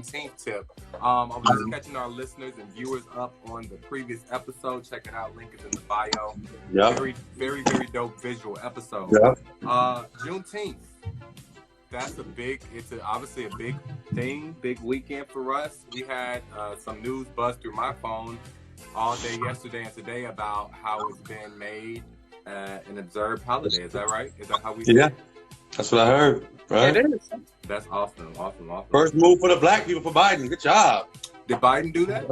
Juneteenth tip. I was just catching our listeners and viewers up on the previous episode. Check it out. Link is in the bio. Yeah. Very, very, very dope visual episode. Yeah. Juneteenth. It's obviously a big thing, big weekend for us. We had some news buzz through my phone all day yesterday and today about how it's been made an observed holiday. Is that right? Is that how we say it? That's what I heard. Right? It is. That's awesome. First move for the black people for Biden. Good job. Did Biden do that?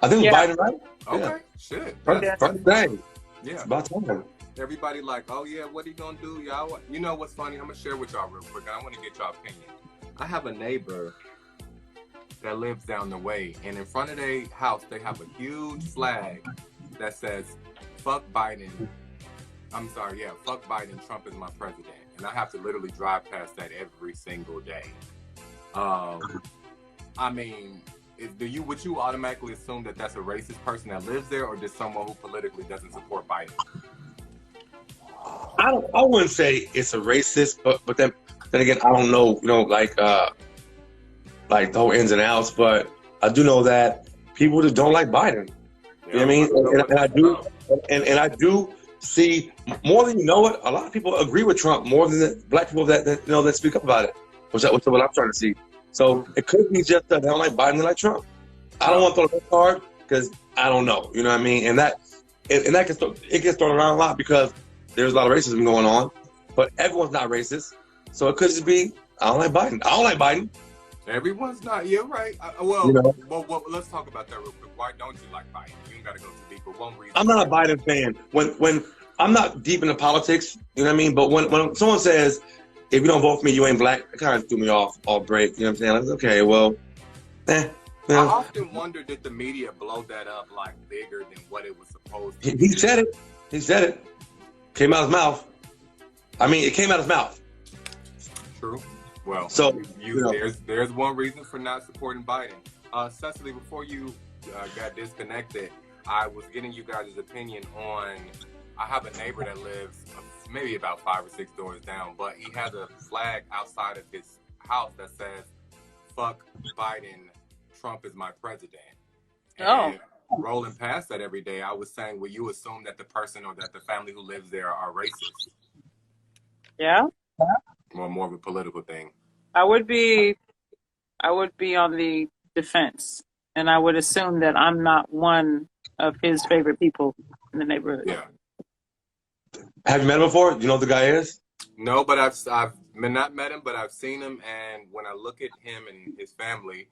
I think it was Biden, right? Okay. Yeah. Shit. First thing. Yeah. It's about time. Everybody like, oh yeah, what are you gonna do, y'all? You know what's funny? I'm gonna share with y'all real quick. I want to get y'all opinion. I have a neighbor that lives down the way, and in front of their house, they have a huge flag that says, "Fuck Biden." I'm sorry, yeah, "Fuck Biden. Trump is my president." And I have to literally drive past that every single day. I mean, would you automatically assume that that's a racist person that lives there, or just someone who politically doesn't support Biden? I wouldn't say it's a racist, but then again, I don't know, like the whole ins and outs, but I do know that people just don't like Biden. You know what I mean? And I do see more than it. A lot of people agree with Trump more than the black people that speak up about it, which is what I'm trying to see. So it could be just that they don't like Biden, they like Trump. I don't want to throw that card because I don't know. You know what I mean? And that gets thrown around a lot because there's a lot of racism going on, but everyone's not racist. So it could just be, I don't like Biden. I don't like Biden. Everyone's not. You're right. Well, let's talk about that real quick. Why don't you like Biden? You ain't got to go too deep, but one reason. I'm not a Biden fan. When I'm not deep into politics, you know what I mean? But when someone says, if you don't vote for me, you ain't black, it kind of threw me off break. You know what I'm saying? I was okay, well, I often wonder, did the media blow that up like bigger than what it was supposed to be? He said it. He said it. Came out of his mouth. I mean, it came out of his mouth. True. Well, so there's one reason for not supporting Biden. Cecily, before you got disconnected, I was getting you guys' opinion on. I have a neighbor that lives maybe about 5 or 6 doors down, but he has a flag outside of his house that says, "Fuck Biden, Trump is my president." And rolling past that every day, I was saying, will you assume that the person or that the family who lives there are racist? Yeah. Or more of a political thing? I would be on the defense, and I would assume that I'm not one of his favorite people in the neighborhood. Yeah. Have you met him before? Do you know who the guy is? No, but I've not met him, but I've seen him, and when I look at him and his family,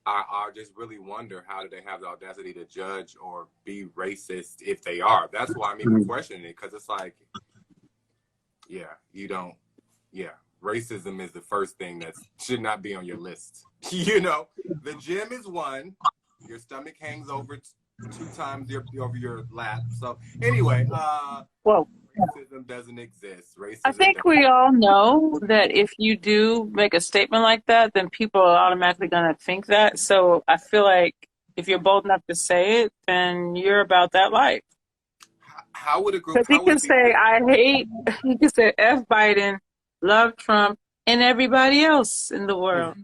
I just really wonder, how do they have the audacity to judge or be racist if they are? That's why I'm even questioning it, because it's like, racism is the first thing that should not be on your list. The gym is one. Your stomach hangs over 2 times over your lap. So anyway, racism doesn't exist. I think we all know that if you do make a statement like that, then people are automatically going to think that. So I feel like if you're bold enough to say it, then you're about that life. How would a group? Because he can say, he can say F Biden, love Trump, and everybody else in the world.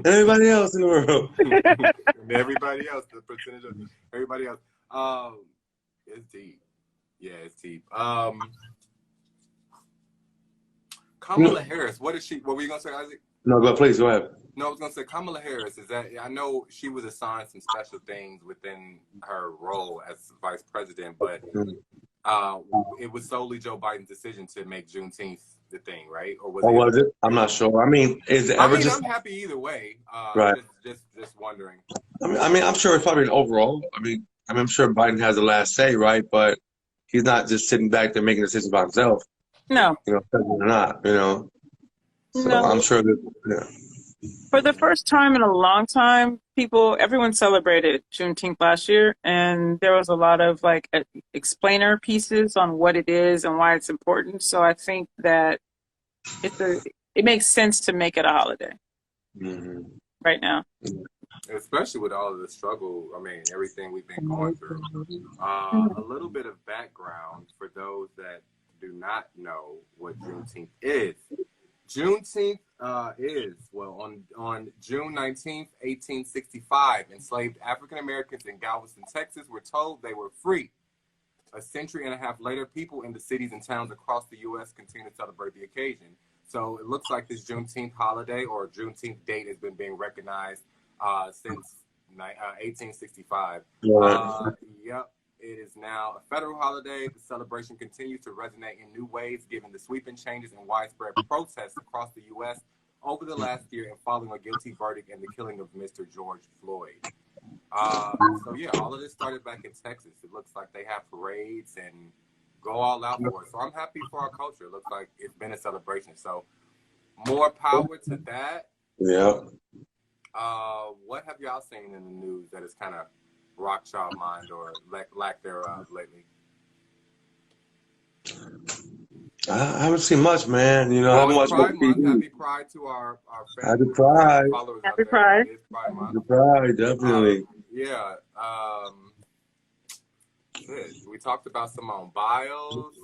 Everybody else in the world. And everybody else, the percentage of everybody else. It's deep. Yeah, it's deep. Kamala Harris, what were you going to say, Isaac? No, please, go ahead. No, I was going to say Kamala Harris, I know she was assigned some special things within her role as vice president, but it was solely Joe Biden's decision to make Juneteenth the thing, right? Or was it? I'm not sure. I mean, I'm happy either way. Right. Just wondering. I mean, I'm sure it's probably an overall. I mean, I'm sure Biden has the last say, right? But he's not just sitting back there making decisions by himself. No. Or not, So no. I'm sure that, For the first time in a long time, everyone celebrated Juneteenth last year, and there was a lot of explainer pieces on what it is and why it's important. So I think that it makes sense to make it a holiday right now. Especially with all of the struggle, everything we've been going through. A little bit of background for those that do not know what Juneteenth is. Juneteenth On June 19th, 1865, enslaved African Americans in Galveston, Texas were told they were free. A century and a half later, people in the cities and towns across the U.S. continue to celebrate the occasion. So it looks like this Juneteenth holiday or Juneteenth date has been being recognized since 1865. Yep, it is now a federal holiday. The celebration continues to resonate in new ways, given the sweeping changes and widespread protests across the U.S. over the last year and following a guilty verdict and the killing of Mr. George Floyd. So yeah, all of this started back in Texas. It looks like they have parades and go all out for it. So I'm happy for our culture. It looks like it's been a celebration. So more power to that. Yeah. What have y'all seen in the news that has kind of rocked y'all mind or lack thereof lately? I haven't seen much, man. You know, I haven't watched much TV. Happy Pride to our Happy Pride. Followers. Happy Pride. Happy Pride, definitely. Yeah. We talked about Simone Biles.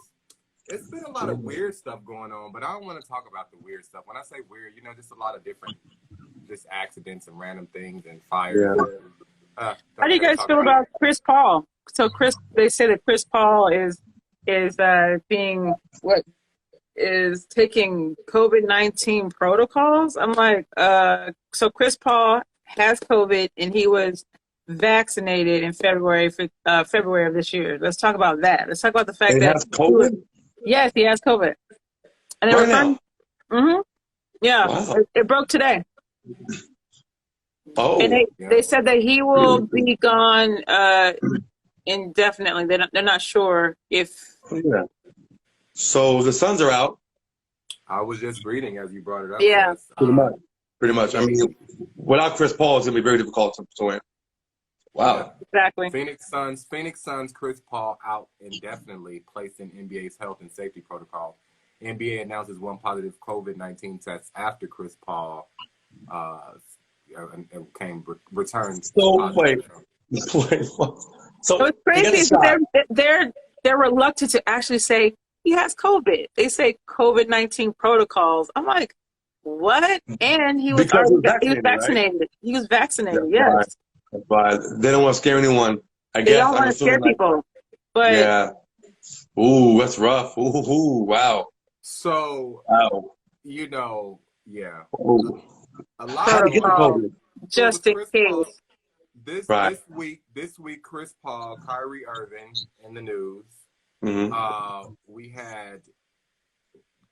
It's been a lot of weird stuff going on, but I don't want to talk about the weird stuff. When I say weird, you know, just a lot of different just accidents and random things and fires. Yeah. How do you guys feel about Chris Paul? So they say that Chris Paul is taking COVID-19 protocols. I'm like, so Chris Paul has COVID and he was vaccinated in February of this year. Let's talk about that. Let's talk about the fact that he has COVID. Yes, he has COVID. And they right now. Yeah, wow. it broke today. Oh, and they said that he will be gone indefinitely. They're not sure if. Yeah. So the Suns are out. I was just reading as you brought it up. Yeah. Pretty much. I mean, without Chris Paul, it's gonna be very difficult to win. Wow. Yeah. Exactly. Phoenix Suns, Chris Paul out indefinitely, placed in NBA's health and safety protocol. NBA announces one positive COVID-19 test after Chris Paul returned. So wait. So it's crazy. They're reluctant to actually say he has COVID. They say COVID-19 protocols. I'm like, what? And he was vaccinated. Right? He was vaccinated. Yes. But they don't want to scare anyone. I guess they don't want to scare people. But yeah. Ooh, that's rough. Ooh, wow. So you know, yeah. Ooh. A lot of COVID. Just in case. This week, Chris Paul, Kyrie Irving in the news. Mm-hmm. We had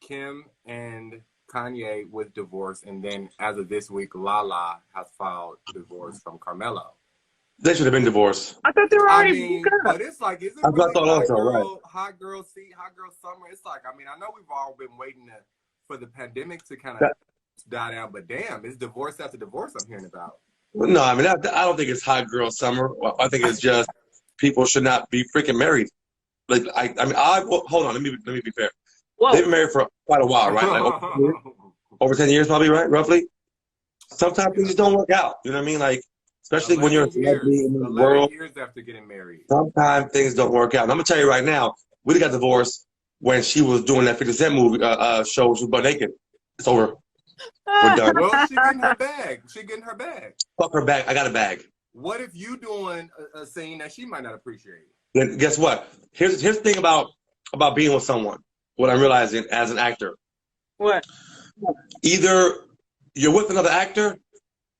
Kim and Kanye with divorce, and then as of this week, LALA has filed divorce from Carmelo. They should have been divorced. I thought they were already but it's like, is it really hot girl summer? It's like, I mean, I know we've all been waiting for the pandemic to kind of die down, but damn, it's divorce after divorce I'm hearing about. No, I mean, I don't think it's hot girl summer. I think it's just people should not be freaking married. Like, hold on, let me be fair. Whoa. They've been married for quite a while, right? Like over 10 years, probably, right? Roughly. Sometimes things just don't work out. You know what I mean? Like, especially when you're a celebrity in the world. 11 years after getting married. Sometimes things don't work out. And I'm gonna tell you right now, we got divorced when she was doing that 50 Cent movie show. She was butt naked. It's over. We're done. Well, she getting her bag. Fuck her bag. I got a bag. What if you doing a scene that she might not appreciate? Then guess what? Here's the thing about being with someone. What I'm realizing as an actor. What? Either you're with another actor,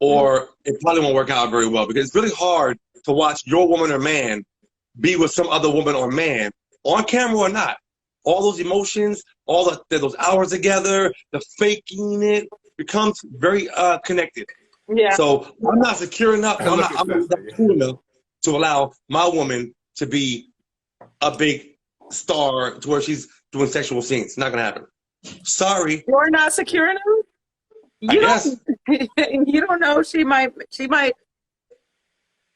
or it probably won't work out very well, because it's really hard to watch your woman or man be with some other woman or man, on camera or not. All those emotions, those hours together, the faking it becomes very connected. Yeah. So I'm not secure enough. I'm not cool enough to allow my woman to be a big star to where she's doing sexual scenes. It's not gonna happen. Sorry. You're not secure enough? You don't know, she might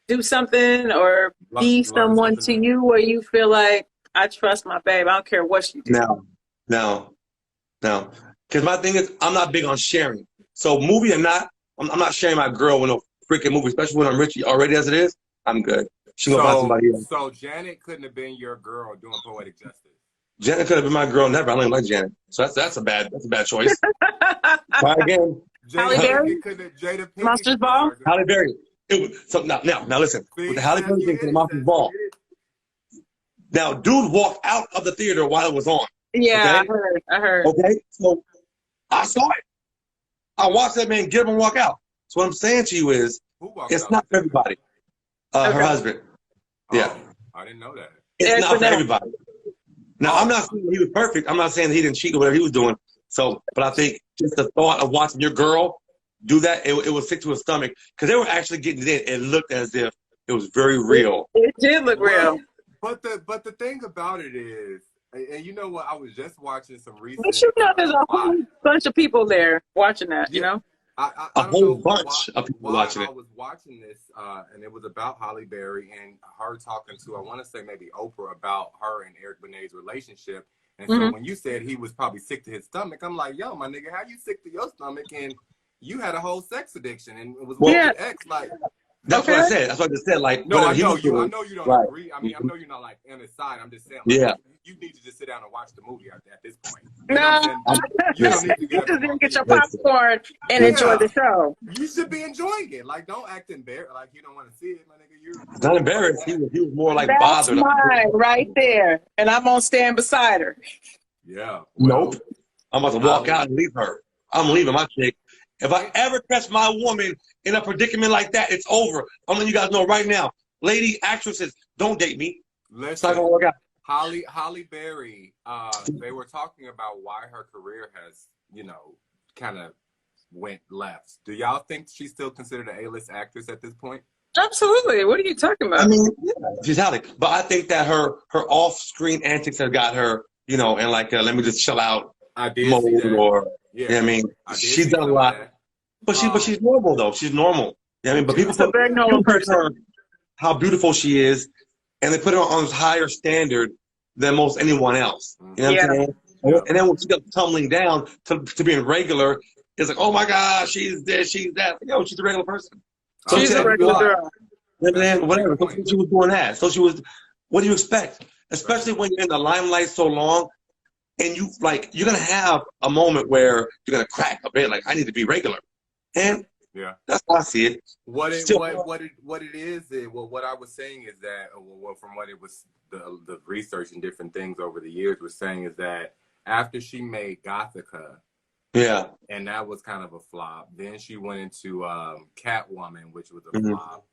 do something or be someone to you where you feel like, I trust my babe. I don't care what she does. No. Because my thing is, I'm not big on sharing. So movie or not, I'm not sharing my girl with no freaking movie, especially when I'm rich already as it is. I'm good. She gonna find somebody else. So Janet couldn't have been your girl doing Poetic Justice. Janet could have been my girl never. I don't even like Janet. So that's a bad choice. Try again. Halle Berry? Jada Pinkett Monsters Ball? Halle Berry. So now listen. With the Halle Berry thing for the Monsters Ball. Now, dude walked out of the theater while it was on. Yeah, Okay? I heard. Okay, so I saw it. I watched that man get up and walk out. So what I'm saying to you is, it's not for everybody. Her husband. Yeah. Oh, I didn't know that. It's not for everybody. Now, I'm not saying he was perfect. I'm not saying he didn't cheat or whatever he was doing. So, but I think just the thought of watching your girl do that, it would stick to his stomach. Because they were actually getting it in. It looked as if it was very real. It did look real. But the thing about it is, and you know what, I was just watching some recent. But you know, there's a whole bunch of people there watching that. You know, I a whole bunch of people watching it. I was watching this, and it was about Halle Berry and her talking to, I want to say maybe Oprah, about her and Eric Benet's relationship. And so when you said he was probably sick to his stomach, I'm like, yo, my nigga, how you sick to your stomach and you had a whole sex addiction and it was with your ex, like. That's what I said. That's what I just said. Like, no, I know you don't agree. I mean, I know you're not like on his side. I'm just saying, like, you need to just sit down and watch the movie at this point. You don't need to get your popcorn and enjoy the show. You should be enjoying it. Like, don't act embarrassed. Like, you don't want to see it, my nigga. You're not embarrassed. He was more like that's bothered. Mine right there, and I'm gonna stand beside her. Yeah. Nope. I'm about to walk out and leave her. I'm leaving my chick. If I ever catch my woman in a predicament like that, it's over. I'm letting you guys know right now. Lady actresses, don't date me. Listen, it's not gonna work out. Halle Berry, they were talking about why her career has, kind of went left. Do y'all think she's still considered an A-list actress at this point? Absolutely. What are you talking about? I mean, she's Halle. But I think that her off-screen antics have got her, and like, let me just chill out. I did see that. Or, I mean, she's done a lot. But she's normal though. She's normal. I mean, but people a very normal person. How beautiful she is, and they put her on a higher standard than most anyone else. You know what I'm saying? And then when she got tumbling down to being regular, it's like, oh my God, she's this, she's that. She's a regular person. So she's a regular girl. And then whatever. So she was doing that. So she was. What do you expect? Especially when you're in the limelight so long, and you're gonna have a moment where you're gonna crack a bit. Like, I need to be regular. And that's how I see it. What it is, what I was saying is that, from what it was, the research and different things over the years was saying is that after she made Gothica, and that was kind of a flop. Then she went into Catwoman, which was a flop.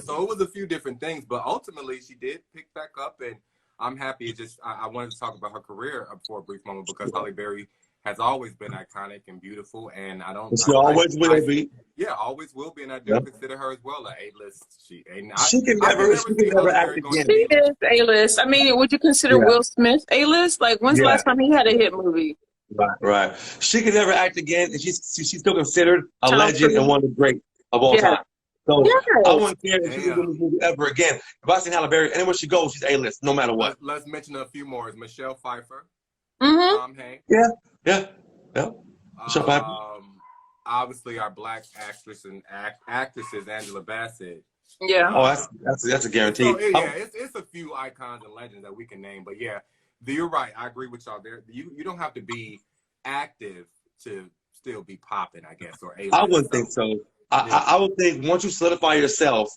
So it was a few different things, but ultimately she did pick back up, and I'm happy. I wanted to talk about her career for a brief moment because Halle Berry has always been iconic and beautiful, and I don't. She always will be. Yeah, always will be, and I do consider her as well an A-list. She can never act again. She is A-list. I mean, would you consider Will Smith A-list? Like, when's the last time he had a hit movie? Right. She can never act again, and she's still considered a legend and one of the great of all time. So I wouldn't care if she was doing this movie ever again. If I seen Halle Berry, anywhere she goes, she's A-list, no matter what. Let's mention a few more. Is Michelle Pfeiffer, Tom Hanks. Yeah. Michelle Pfeiffer. Obviously, our black actress and actresses, Angela Bassett. Yeah. Oh, that's a guarantee. So, it's a few icons and legends that we can name, but you're right. I agree with y'all there. You don't have to be active to still be popping, I guess, or A-list. I wouldn't think so. I would think once you solidify yourself,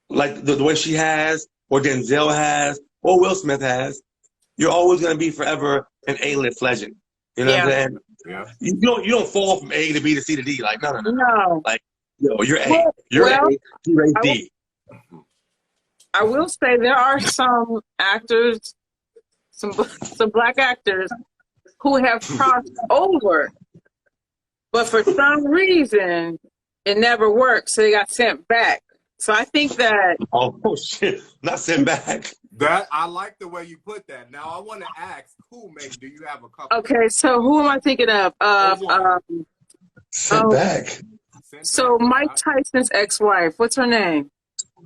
like the way she has, or Denzel has, or Will Smith has, you're always going to be forever an A-list legend. You know what I'm saying? Yeah. You don't fall from A to B to C to D. Like, no. Like, you're A. You're A. You're A, D. I will say there are some actors, some black actors who have crossed over, but for some reason it never worked, so they got sent back. So I think that oh shit, not sent back. That I like the way you put that. Now I want to ask, do you have a couple? Okay, so who am I thinking of? Sent back. So Mike Tyson's ex-wife, what's her name?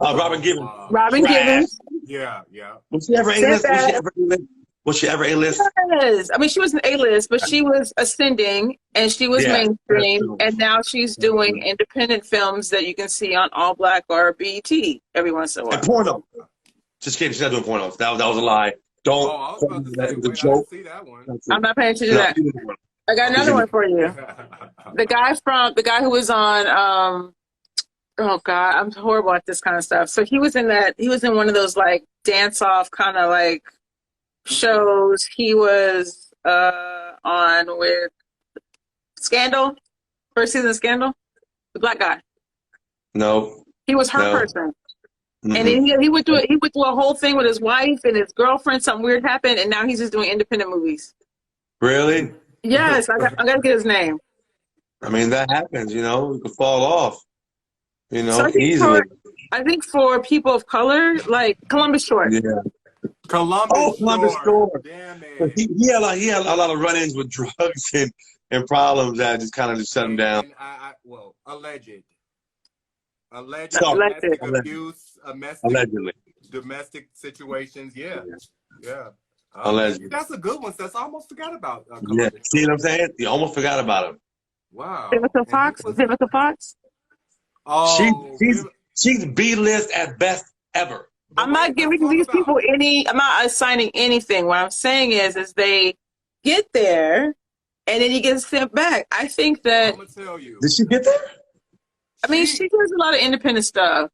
Robin Givens. Robin Givens. Yeah. Was she ever A-list? Was she ever A-list? Yes. I mean, she wasn't A-list, but she was ascending, and she was mainstream, and now she's doing independent films that you can see on All Black or BET every once in a while. And porno. Just kidding. She's not doing pornos. That was a lie. Don't. I was about to say, it was a joke. I didn't see that one. I'm not paying attention to that. I got another one for you. The guy who was on oh God, I'm horrible at this kind of stuff. So he was in one of those like dance off kind of like shows. He was on with Scandal, first season of Scandal, the black guy. No. He was her person. Mm-hmm. And then he would do a whole thing with his wife and his girlfriend. Something weird happened, and now he's just doing independent movies. Really? Yes, I got to get his name. I mean, that happens, you know. You could fall off, you know, so easily. I think for people of color, like Columbus Short. Yeah. Columbus Short. Damn it. He had a lot of run-ins with drugs and problems that just kind of just shut him down. Alleged Alleged. Abuse, allegedly. Domestic situations, yeah. Allegedly. That's a good one. That's almost forgot about. Yeah, see what I'm saying? You almost forgot about him. Wow. Vivica Fox? Oh, she's B-list at best ever. I'm not giving these people I'm not assigning anything. What I'm saying is they get there and then you get sent back. I think that. I'm going to tell you. Did she get there? I mean, she does a lot of independent stuff.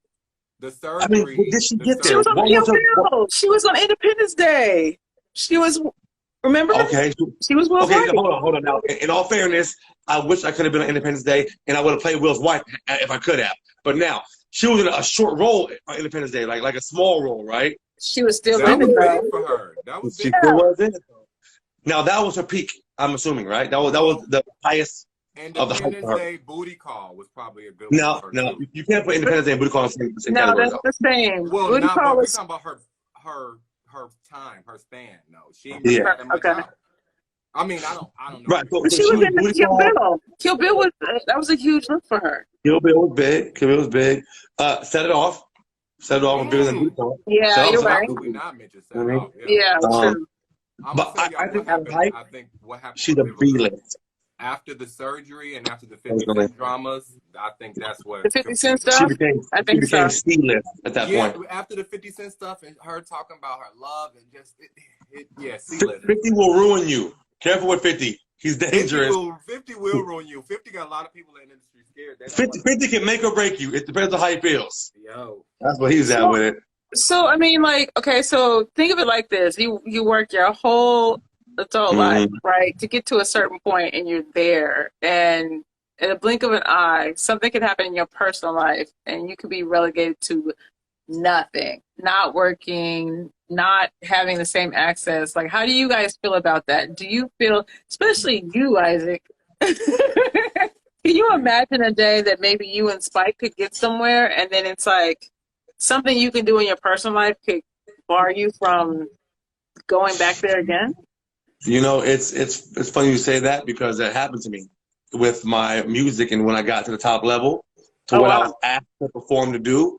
The surgery. I mean, did she get there? She was on Pavielle. She was on Independence Day. She was, remember? Okay. She was Will's wife. Hold on now. In all fairness, I wish I could have been on Independence Day and I would have played Will's wife if I could have. But now, she was in a short role on Independence Day, like a small role, right? She was still in it big for her. That was big. Was it? Now, that was her peak, I'm assuming, right? That was the highest. Independence Day booty call was probably a good one. No, you can't put Independence Day and booty call in the same category. No, that's the same. Well, booty call we're talking about her time, her span. No, she didn't really have that much out. I mean, I don't know. Right, so she was in the Kill Bill. Kill Bill was a huge look for her. Kill Bill was big. Set It Off. Set It Off was bigger than booty call. Yeah, you're right. We not mention Set It Off. Yeah, true. But I think what happened. She's a B-list. After the surgery and after the 50 Cent dramas, I think that's what the 50 Cent stuff. I think she became C-list at that point. After the 50 Cent stuff and her talking about her love and just C-list. 50 will ruin you. Careful with 50. He's dangerous. 50 will ruin you. 50 got a lot of people in the industry scared. 50 can make or break you. It depends on how he feels. Yo, that's what he's at with it. So I mean, like, okay, so think of it like this: you work your whole adult life, right, to get to a certain point, and you're there, and in a blink of an eye, something could happen in your personal life, and you could be relegated to nothing, not working, not having the same access. Like, how do you guys feel about that? Do you feel, especially you, Isaac, can you imagine a day that maybe you and Spike could get somewhere, and then it's like something you can do in your personal life could bar you from going back there again? You know, it's funny you say that because that happened to me with my music, and when I got to the top level, to what I was asked to perform to do,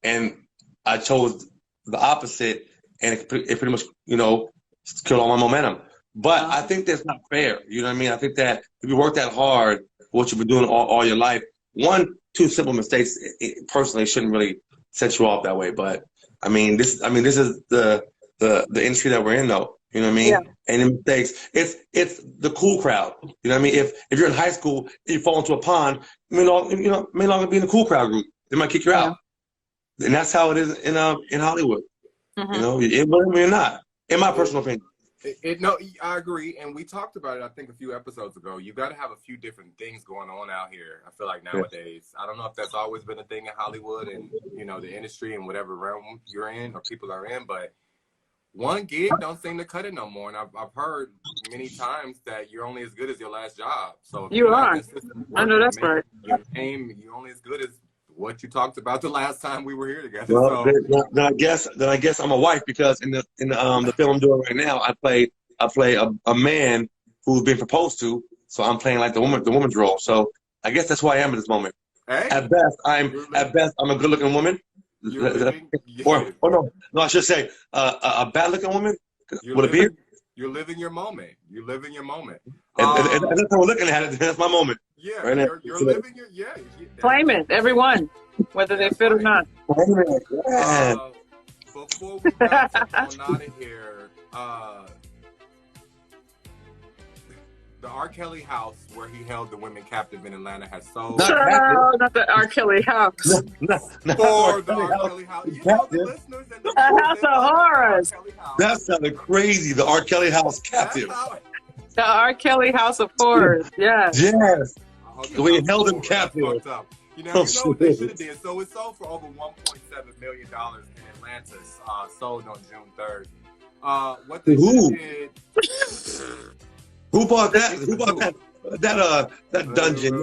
and I chose the opposite, and it pretty much, you know, killed all my momentum. But I think that's not fair. You know what I mean? I think that if you work that hard, what you've been doing all your life, 2 simple mistakes personally shouldn't really set you off that way. But I mean, this is the industry that we're in, though. You know what I mean? Yeah. And in mistakes, it's the cool crowd. You know what I mean? If you're in high school and you fall into a pond, may longer be in the cool crowd group. They might kick you out. And that's how it is in Hollywood. You know, it whether you're not. In my personal opinion. No, I agree, and we talked about it. I think a few episodes ago. You got to have a few different things going on out here. I feel like nowadays, I don't know if that's always been a thing in Hollywood and the industry and whatever realm you're in or people are in, but one gig don't seem to cut it no more. And I've heard many times that you're only as good as your last job. So you are. I know that's right. Your name, you're only as good as what you talked about the last time we were here together. Well, so. then I guess I'm a wife, because in the film I'm doing right now, I play a man who's been proposed to, so I'm playing like the woman's role. So I guess that's who I am at this moment. Hey, at best I'm a good looking woman. Or no, I should say a bad looking woman with a beard. You're living your moment. You're living your moment. And that's how we're looking at it. That's my moment. Yeah, right you're living your Claim it, everyone, whether they fit or not. Before we got on out of here, The R.Kelly house where he held the women captive in Atlanta has sold. Not Not the R.Kelly house. For the R.Kelly house. You know, the listeners and the House of Horrors. That sounded crazy. The R.Kelly house captive. The R.Kelly House of Horrors. Yes. Yes. We held him captive. You know what they should have did? So it sold for over $1.7 million in Atlanta. Sold on June 3rd. What they did? Who bought that? Who bought that dungeon?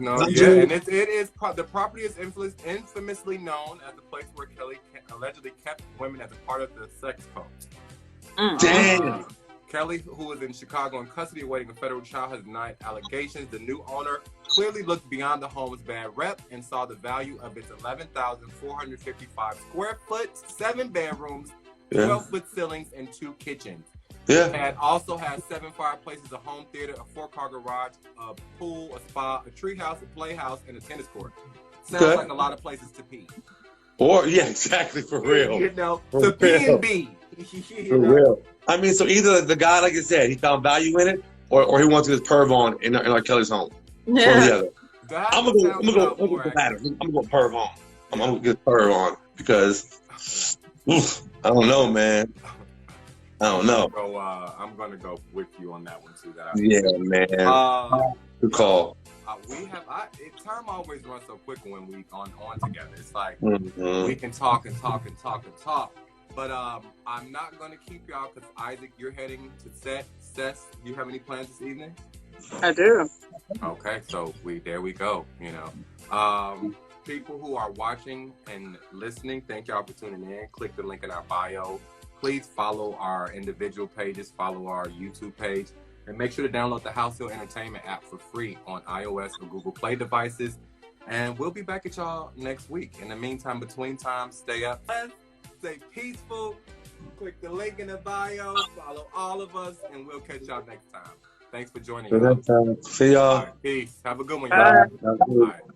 No, yeah, and it is the property is infamously known as the place where Kelly allegedly kept women as a part of the sex cult. Damn. Kelly, who was in Chicago in custody awaiting a federal trial, has denied allegations. The new owner clearly looked beyond the home's bad rep and saw the value of its 11,455 square foot, 7 bedrooms, 12-foot ceilings, and 2 kitchens. Yeah. It also has 7 fireplaces, a home theater, a 4-car garage, a pool, a spa, a treehouse, a playhouse, and a tennis court. Sounds like a lot of places to pee. Or exactly, for real. You know, to pee and be. For real. I mean, so either the guy, like you said, he found value in it, or he wants to get his perv on in R. Kelly's home. Yeah. Or the other. I'm gonna go perv on. I'm gonna get perv on because I don't know, man. I don't know. I'm gonna go with you on that one too. Man. Good call. Time always runs so quick when we on together. It's like we can talk and talk and talk and talk. But I'm not going to keep y'all because, Isaac, you're heading to set. Seth, do you have any plans this evening? I do. Okay, so there we go, you know. People who are watching and listening, thank y'all for tuning in. Click the link in our bio. Please follow our individual pages, follow our YouTube page, and make sure to download the House Hill Entertainment app for free on iOS or Google Play devices. And we'll be back at y'all next week. In the meantime, between times, stay up. Stay peaceful. Click the link in the bio. Follow all of us, and we'll catch y'all next time. Thanks for joining us. See y'all. Right, peace. Have a good one, y'all. All right. Bye.